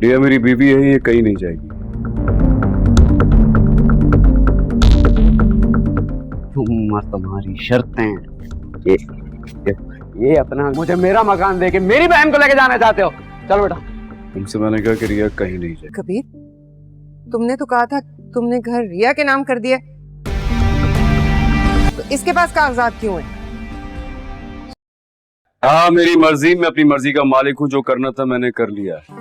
रिया मेरी बीवी है, ये कहीं नहीं जाएगी। तुम्हारी शर्तें ये अपना मुझे मेरा मकान दे के मेरी बहन को लेके जाना चाहते हो? चलो बेटा। तुमसे मैंने कहा कि रिया कहीं नहीं जाएगी। कबीर, तुमने तो कहा था तुमने घर रिया के नाम कर दिया, तो इसके पास कागजात क्यों है? हाँ, मेरी मर्जी, मैं अपनी मर्जी का मालिक हूँ। जो करना था मैंने कर लिया है।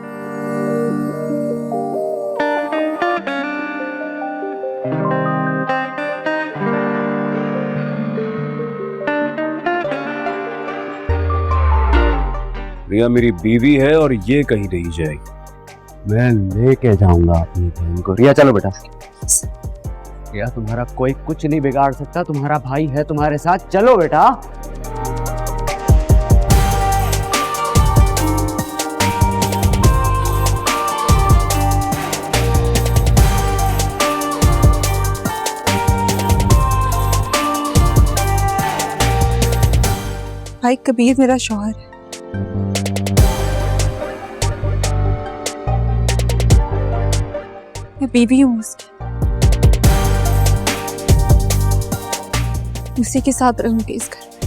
रिया मेरी बीवी है और ये कहीं नहीं जाएगी। मैं लेके जाऊंगा अपनी बहन को। रिया चलो बेटा। रिया तुम्हारा कोई कुछ नहीं बिगाड़ सकता, तुम्हारा भाई है तुम्हारे साथ, चलो बेटा। भाई कबीर मेरा शौहर है। मैं बीवी हूँ उसकी, उसी के साथ रहूंगी इस घर में।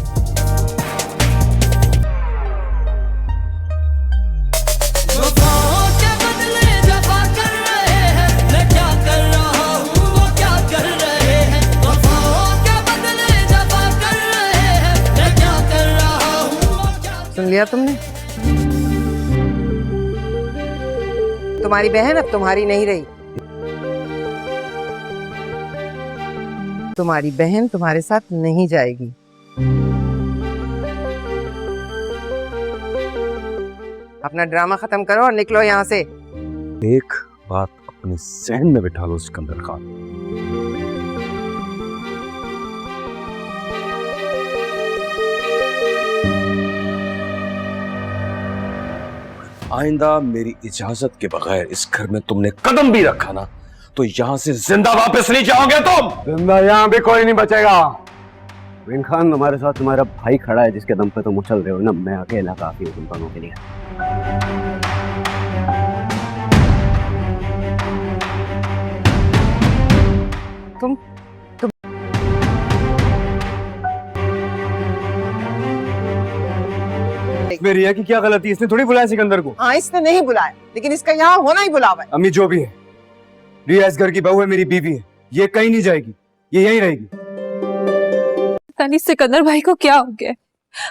सुन लिया तुमने? तुम्हारी बहन अब तुम्हारी नहीं रही। तुम्हारी बहन तुम्हारे साथ नहीं जाएगी। अपना ड्रामा खत्म करो और निकलो यहाँ से। एक बात अपने सहन में बिठा लो सिकंदर खान। आइंदा मेरी इजाजत के बगैर इस घर में तुमने कदम भी रखा ना, तो यहां से जिंदा वापस नहीं जाओगे तुम। जिंदा यहाँ भी कोई नहीं बचेगा। विन खान, तुम्हारे साथ तुम्हारा भाई खड़ा है जिसके दम पे तुम उछल रहे हो ना। मैं अकेला काफी हूँ तुम दोनों के लिए। तुम रिया की क्या गलती? इसने थोड़ी बुलाया सिकंदर को। हाँ, इसने नहीं बुलाया, लेकिन इसका यहाँ होना ही बुलावा है। अम्मी जो भी है, रिया इस घर की बहू है, मेरी बीवी है। ये कहीं नहीं जाएगी, ये यहीं रहेगी। पता नहीं सिकंदर भाई को क्या हो गया।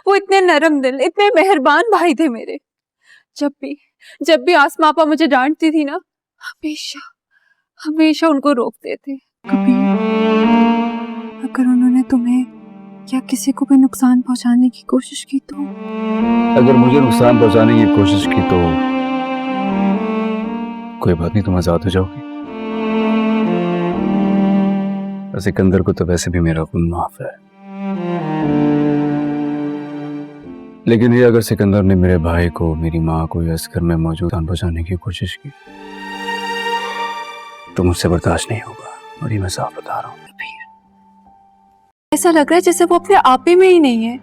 वो इतने नरम दिल, इतने मेहरबान भाई थे मेरे। जब भी आसमा आपा मुझे डांटती थी ना, हमेशा उनको रोकते थे। कभी अगर उन्होंने तुम्हें या किसी को भी नुकसान पहुंचाने की कोशिश की तो? अगर मुझे नुकसान पहुंचाने की कोशिश की तो कोई बात नहीं, तुम आजाद हो जाओगे। सिकंदर को तो वैसे भी मेरा खून माफ है, लेकिन ये अगर सिकंदर ने मेरे भाई को, मेरी माँ को या इस घर में मौजूद नुकसान पहुंचाने की कोशिश की तो मुझसे बर्दाश्त नहीं होगा। और ये मैं साफ बता रहा हूँ। ऐसा लग रहा है जैसे वो अपने आपे में ही नहीं है।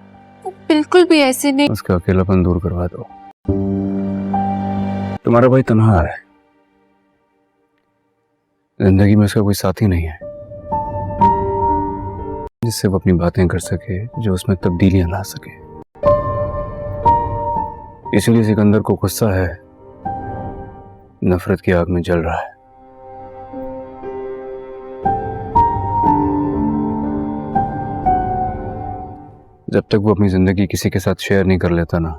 वो बिल्कुल भी ऐसे नहीं। उसका अकेलापन दूर करवा दो। तुम्हारा भाई तन्हा है, जिंदगी में उसका कोई साथी नहीं है जिससे वो अपनी बातें कर सके, जो उसमें तब्दीलियां ला सके। इसलिए सिकंदर को गुस्सा है, नफरत की आग में जल रहा है। जब तक वो अपनी जिंदगी किसी के साथ शेयर नहीं कर लेता ना,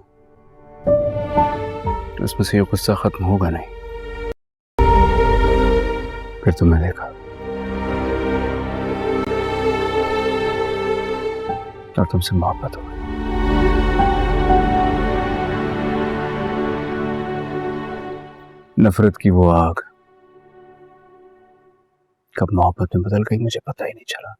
उसमें से ये गुस्सा खत्म होगा नहीं। फिर तो मिलेगा और तुमसे मोहब्बत होगी। नफरत की वो आग कब मोहब्बत में बदल गई मुझे पता ही नहीं चला।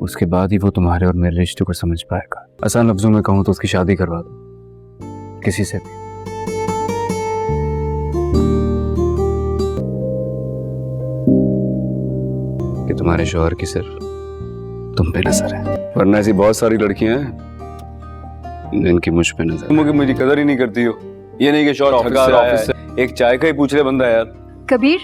उसके बाद ही वो तुम्हारे और मेरे रिश्ते को समझ पाएगा। आसान लफ्जों में कहूं तो उसकी शादी करवा दो किसी से भी। कि तुम्हारे शौहर की सिर्फ तुम पे नजर है, वरना ऐसी बहुत सारी लड़कियां हैं इनकी मुझ पे नजर। तुम कि मेरी कदर ही नहीं करती हो। ये नहीं कि शौहर थका रहा है, एक चाय का ही पूछ ले बंदा यार। कबीर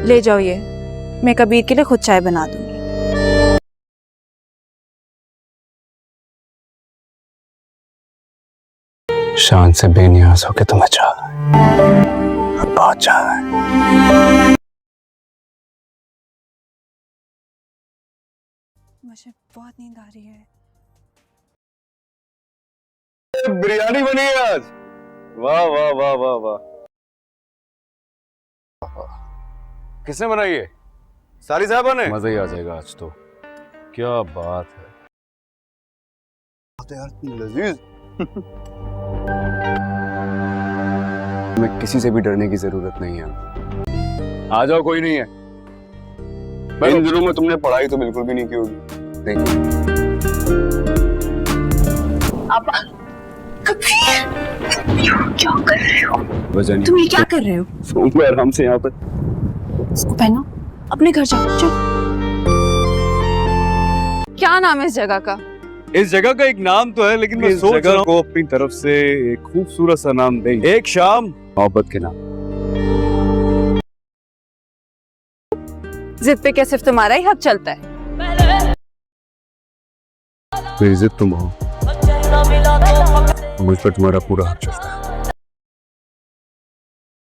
ले जाओ ये, मैं कबीर के लिए खुद चाय बना दूंगी। शान से बेनियाज होके तुम्हें चाह बहुत चाह है। मुझे बहुत नींद आ रही है। बिरयानी बनी है आज। वाह वाह वाह वाह वाह। किसने बनाई है? सारी साहबा ने। मजा ही आ जाएगा आज तो। क्या बात है यार, लजीज। तुम्हें किसी से भी डरने की जरूरत नहीं है। आ जाओ, कोई नहीं है। इन दिनों में तुमने पढ़ाई तो बिल्कुल भी नहीं की होगी। देखिए क्या कर रहे हो? वजह नहीं। तुम ये क्या कर रहे हो? सोऊंगा आराम से यहाँ पर। इसको पहनो, अपने घर जाओ। चल। क्या नाम है इस जगह का? इस जगह का एक नाम तो है, लेकिन मैं सोच रहा हूँ को अपनी तरफ से एक खूबसूरत सा नाम दें। एक शाम मोहब्बत के नाम। जिद पे क्या सिर्फ तुम्हारा ही हक चलता है? मेरी जिद तुम हो, मुझ पर तुम्हारा पूरा हक चलता है।